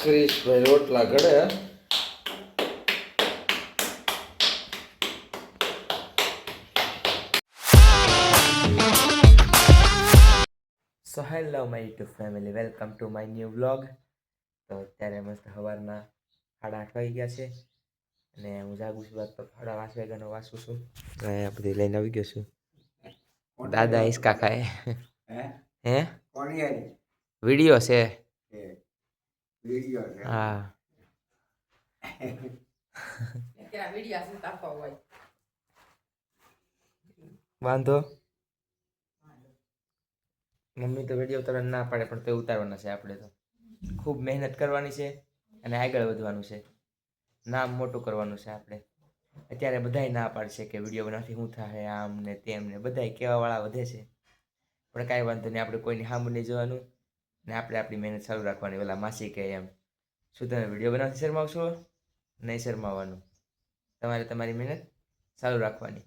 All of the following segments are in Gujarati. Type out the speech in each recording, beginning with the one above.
ક્રિશભાઈ રોટલા ઘડે. So hello my YouTube family, welcome to my new vlog. તો અત્યારે મસ્ત સવારના 8:30 વાગી ગયા છે અને હું જાગું છું તો 8:30 વાગ્યાનો વાંચું છું. આ બધી લઈને આવી ગયો છું. દાદા હિસકા ખાય. હે વિડીયો છે. હા વાંધો મમ્મી તો વિડીયો ઉતારવા ના પાડે પણ તે ઉતારવાના છે. આપણે તો ખૂબ મહેનત કરવાની છે અને આગળ વધવાનું છે, નામ મોટું કરવાનું છે. આપણે અત્યારે બધાય ના પાડશે કે વિડીયો બનાવથી શું થાય, આમ ને તેમ ને બધાય કહેવાવાળા વધે છે, પણ કાંઈ વાંધો નહીં. આપણે કોઈની સામું નહીં જોવાનું ને આપણે આપણી મહેનત ચાલુ રાખવાની. ઓલા માસી કહે એમ, શું તમે વિડીયો બનાવથી શરમાવશો? નહીં શરમાવાનું. તમારે તમારી મહેનત ચાલુ રાખવાની.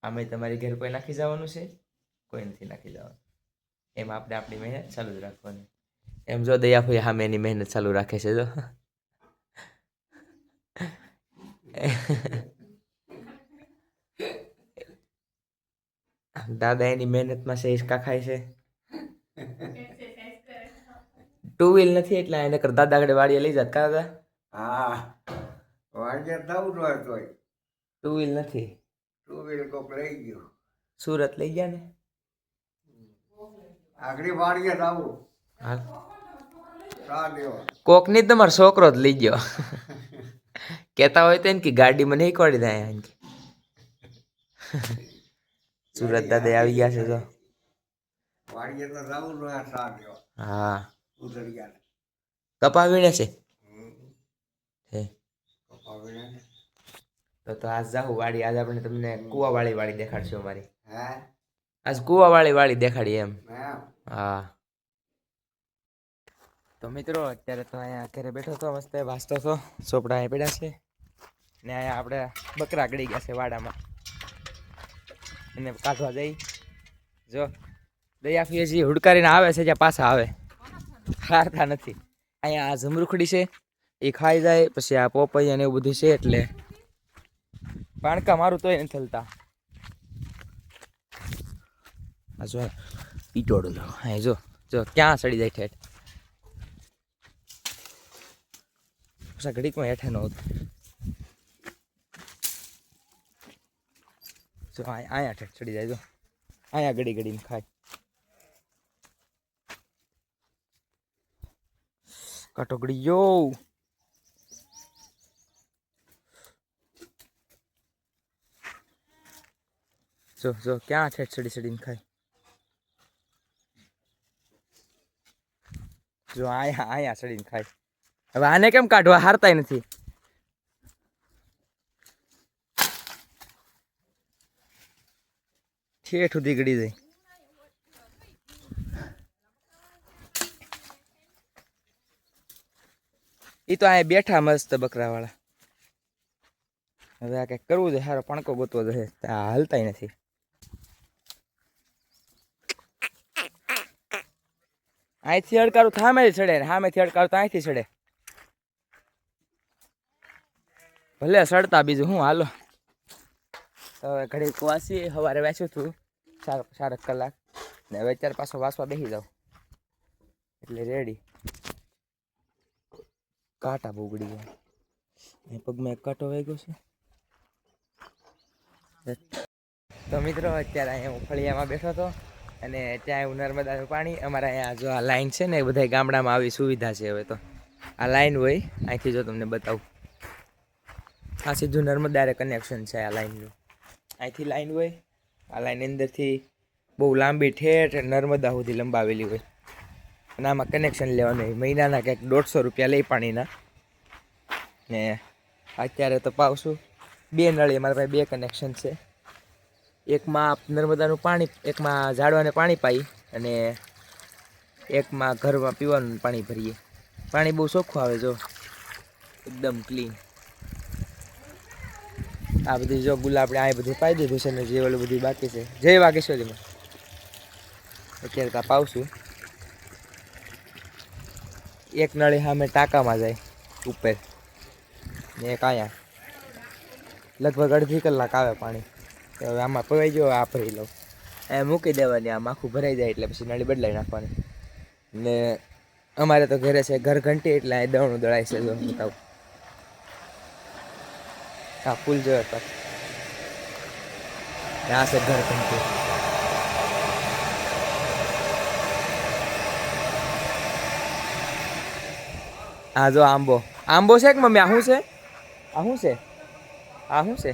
આમે તમારી ઘેર કોઈ નાખી જવાનું છે? કોઈ નથી નાખી જવાનું. એમ આપણે આપણી મહેનત ચાલુ જ રાખવાની. એમ જો દયાભાઈ સામે એની મહેનત ચાલુ રાખે છે. જો દાદા એની મહેનતમાં છે, હિસકા ખાય છે. 2 વ્હીલ નથી એટલે એને કર દાદા આગળ વાડીએ લઈ જાત કા દાદા? હા, વાડીએ જવું હોય તોય 2 વ્હીલ નથી. 2 વ્હીલ કોક લઈ ગયો. સુરત લઈ ગયા ને આગળ વાડીએ જવું હા, ચા દેવા કોક ની તમારો છોકરો જ લઈ ગયો. કહેતા હોય તો એને કે ગાડીમાં નહીં કોડી દે. સુરત દાદા આવી ગયા છે તો વાડીએ તો જવું જોઈએ ચા દેવા. હા, ઉધડિયાને કપા વીણે છે. હે કપાવીને તો આજ જાઉં વાડી. આજ આપણે તમને કુવાવાળી વાડી દેખાડશું અમારી. હે આજ કુવાવાળી વાડી દેખાડી એમ. એમ હા તો મિત્રો અત્યારે તો અહીંયા ઘરે બેઠો હતો, મસ્ત વાંચતો હતો. ચોપડા અહીં પડ્યા છે ને અહીંયા આપણે બકરા ગળી ગયા છે વાડામાં, એને કાઢવા જઈ. જો દયાફી હજી હુડકારીને આવે છે, જ્યાં પાછા આવે, હારતા નથી. અહીંયા આ જમરૂખડી છે એ ખાઈ જાય, પછી આ પોપૈયા ને એવું બધું છે એટલે પાણકા મારું તોય નથી થલતા. આ જો ઈટોડો જો, હા જો જો ક્યાં સડી જાય ઠેઠ. પછી ઘડીકમાં હેઠે ન હતું. જો અહીંયા ઠેઠ ચડી જાય. જો અહીંયા ઘડી ઘડીને ખાય. કટોકડી યો જો જો ક્યાં ઠેઠ ચડી ચડીને ખાય. જો અહીંયા ચડીને ખાય. હવે આને કેમ કાઢવા? હારતાય નથી. ઠેઠ સુધી ગળી જાય. એ તો અહીંયા બેઠા મસ્ત બકરાવાળા. હવે આ કંઈક કરવું છે, સારો પણકો ગોતવો છે. હાલતાય નથી. અહીંથી અડકારું થામે ચડે ને સામેથી અડકારું તો અહીંથી ચડે. ભલે સડતા બીજું હું. હાલો હવે ઘડીક વાંચી. સવારે વાંચ્યું હતું 4 કલાક ને હવે અત્યારે પાછો વાંચવા બેસી જાઉં એટલે રેડી. કાંટા બહુ ગળી ગયા. એ પગમાં એક કાંટો વાગ્યો છે. તો મિત્રો અત્યારે અહીંયા હું ફળિયામાં બેઠો હતો અને ત્યાં એવું નર્મદાનું પાણી. અમારા અહીંયા જો આ લાઈન છે ને, એ બધા ગામડામાં આવી સુવિધા છે. હવે તો આ લાઈન હોય અહીંથી, જો તમને બતાવું, આ સીધું નર્મદારે કનેક્શન છે આ લાઈનનું. અહીંથી લાઈન હોય, આ લાઈન અંદરથી બહુ લાંબી ઠેઠ નર્મદા સુધી લંબાવેલી હોય અને આમાં કનેક્શન લેવાનું હોય. મહિનાના કંઈક 150 રૂપિયા લઈ પાણીના. ને અત્યારે તો પાવશું 2 નળી. અમારા પાસે 2 કનેક્શન છે. એકમાં નર્મદાનું પાણી, એકમાં ઝાડવાને પાણી પાઈ અને એકમાં ઘરમાં પીવાનું પાણી ભરીએ. પાણી બહુ ચોખ્ખું આવે, જો એકદમ ક્લીન. આ બધી જો ગુલાબ આપણે આ બધું પાઈ દીધું છે ને, જે ઓલું બધું બાકી છે. જય વાગેશ્વરીમાં અત્યારે ત્યાં પાવશું. એક નળી સામે ટાંકામાં જાય ઉપર ને એક અહીંયા લગભગ અડધી કલાક આવે પાણી. તો હવે આમાં પવાઈ ગયો આ ભરી લઉં એ મૂકી દેવાની. આમ આખું ભરાઈ જાય એટલે પછી નળી બદલાઈ નાખવાની. ને અમારે તો ઘરે છે ઘર ઘંટી એટલે અહીં દવણું દળાય છે. જો બતાવું હા ફૂલ જોયો તો આ છે ઘર ઘંટી. હા જો આંબો આંબો છે કે મમ્મી? આ શું છે? આ શું છે? આ શું છે?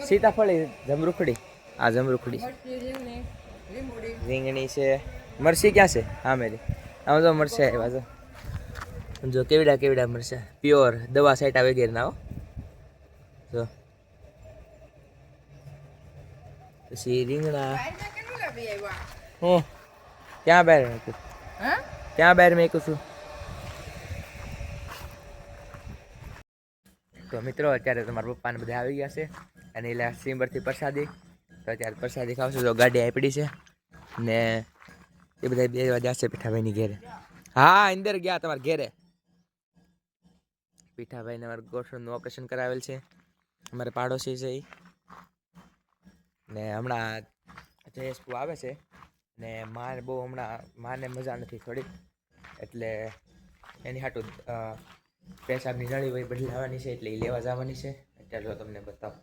સીતાફળી જમરૂખડી. આ જમરૂખડી રીંગણી છે. મરસી ક્યાં છે? હા મેરી આમ જો મરસા આવ્યા જો કેવડા કેવડા મરસા પ્યોર દવા સાઈટા વગેરે ના હો. જો પછી રીંગણા હું ક્યાં બહાર મૂકું? ક્યાં બહાર મેં છું? તો મિત્રો અત્યારે તમારા પપ્પાને બધા આવી ગયા છે અને એટલે સીમરથી પ્રસાદી. તો અત્યારે પ્રસાદી ખાવશું. તો ગાડી આપી છે ને એ બધા 2 વાગ્યા છે પીઠાભાઈની ઘેરે. હા અંદર ગયા તમારા ઘેરે. પીઠાભાઈને અમારે ગોઠણનું ઓપરેશન કરાવેલ છે. અમારે પાડોશી છે એ. ને હમણાં જયેશપુ આવે છે ને માને બહુ હમણાં માને મજા નથી થોડી એટલે એની હાટું પેશાબની નળી વહી બદલાવાની છે એટલે એ લેવા જવાની છે. અત્યારે જો તમને બતાવો.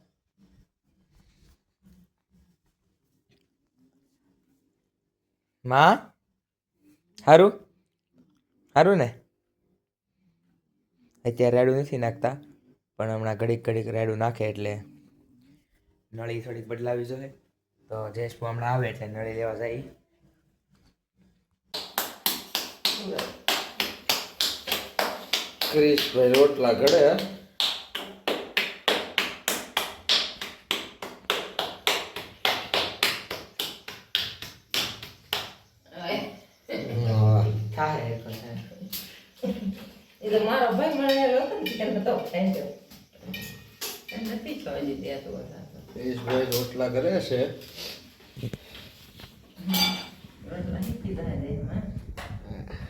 માં હારું હારું ને અત્યારે રેડું નથી નાખતા પણ હમણાં ઘડીક ઘડીક રેડું નાખે એટલે નળી થોડીક બદલાવી જોઈએ. તો જયેશપુ હમણાં આવે એટલે નળી લેવા જાય. ક્રિશભાઈ રોટલા ઘડે. મારો ભાઈ મળેલો હતો ને ત્યારે તો ખાઈ ગયો નથી ખાવા ત્યાં તો ક્રિશભાઈ રોટલા કરે છે. રોટલા નીકળી જાય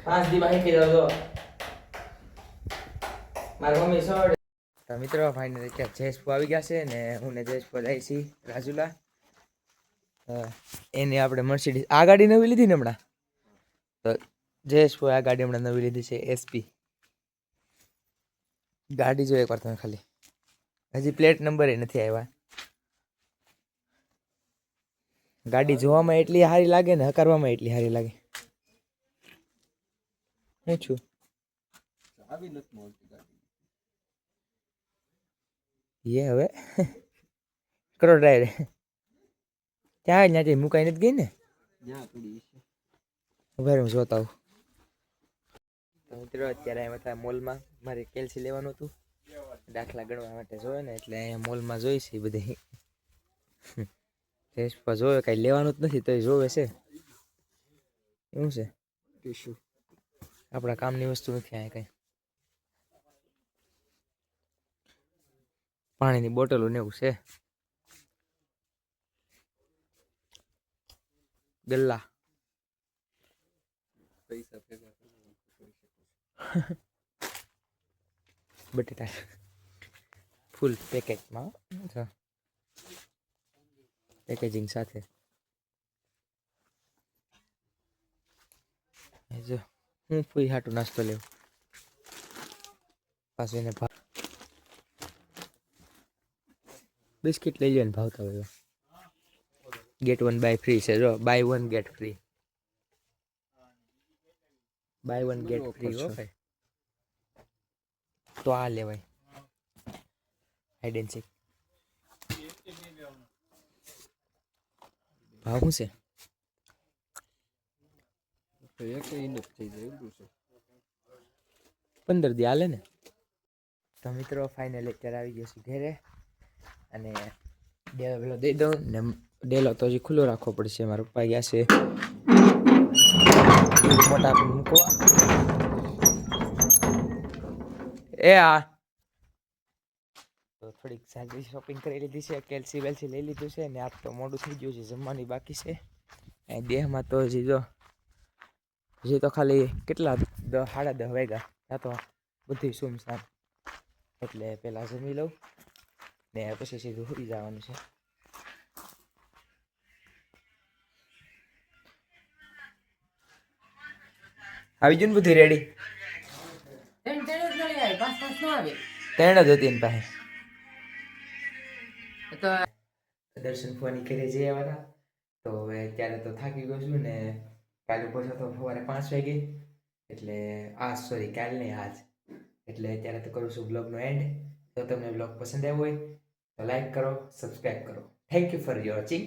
5 દી શીખી જાવ તો મારી મમ્મી સોડ. તો મિત્રો ફાઇનલ અત્યારે જયેશપુ આવી ગયા છે ને હું ને જયેશપુ જાય છીએ રાજુલા. એને આપણે મર્સિડીઝ આ ગાડી નવી લીધી ને હમણાં. તો જયેશપુ આ ગાડી હમણાં નવી લીધી છે એસપી ગાડી જો એકવાર તમે ખાલી. હજી પ્લેટ નંબર એ નથી આવ્યા. ગાડી જોવામાં એટલી સારી લાગે ને હકારવામાં એટલી સારી લાગે. હું છું એ હવે કરો ડ્રાઈવર ત્યાં ત્યાંથી મુકાઈ નથી ગઈ ને. ઉભા હું જોતા આવું. તો મિત્રો અત્યારે અહીંયા હતા મોલમાં મારે કેલ્સી લેવાનું હતું દાખલા ગણવા માટે જોવે ને એટલે અહીંયા મોલમાં જોઈ છે બધી. જયેશપા જોવે કાંઈ લેવાનું જ નથી તો જોવે છે. એવું છે આપણા કામની વસ્તુ નથી અહીંયા કાંઈ. પાણીની બોટલો ને એવું છે. ગલ્લા બટેટા ફૂલ પેકેટમાં પેકેજિંગ સાથે. જો હું ફૂઈ હાટું નાસ્તો લેવું પાછું એને બિસ્કિટ લઈ લે ને ભાવતા હોય. get 1 બાય ફ્રી છે જો buy 1 get free. Buy 1 get free હો ભાઈ. તો આ લેવાય હાઈડ એન્ડ સીક. ભાવ શું છે? 15 દી હાલે ને. તો મિત્રો ફાઇનલી અત્યારે આવી ગયો છું ઘરે અને ડેલો દઈ દઉં ને. ડેલો તો હજી ખુલ્લો રાખવો પડશે. મારા પપ્પા ગયા છે મોટા મૂકવા. એ હા તો થોડીક સારી શોપિંગ કરી લીધી છે. કેલ્સી વેલ્સી લઈ લીધું છે ને આજ તો મોડું થઈ ગયું છે જમવાની બાકી છે. દેહમાં તો હજી જો હજી તો ખાલી કેટલા 10 સાડા 10 વાગ્યા ત્યાં તો બધી સુમસામ. એટલે પહેલાં જમી લઉં ને પછી સીધું સુઈ જવાનું છે. આવી ગયું ને બધું રેડી? ત્રણ જ મળી આવે, 5 ન આવે. 3 જ હતી એની પાસે. તો દર્શન ફોની ઘરે જઈ આવ્યા હતા. તો હવે અત્યારે તો થાકી ગયો છું ને કાલે પહોંચ્યો તો સવારે 5 વાગે. એટલે સોરી કાલ નહીં આજ. એટલે અત્યારે તો કરું છું બ્લોગનો એન્ડ. તો તમને બ્લોગ પસંદ આવ્યો હોય તો લાઈક કરો, સબસ્ક્રાઈબ કરો. Thank you for watching.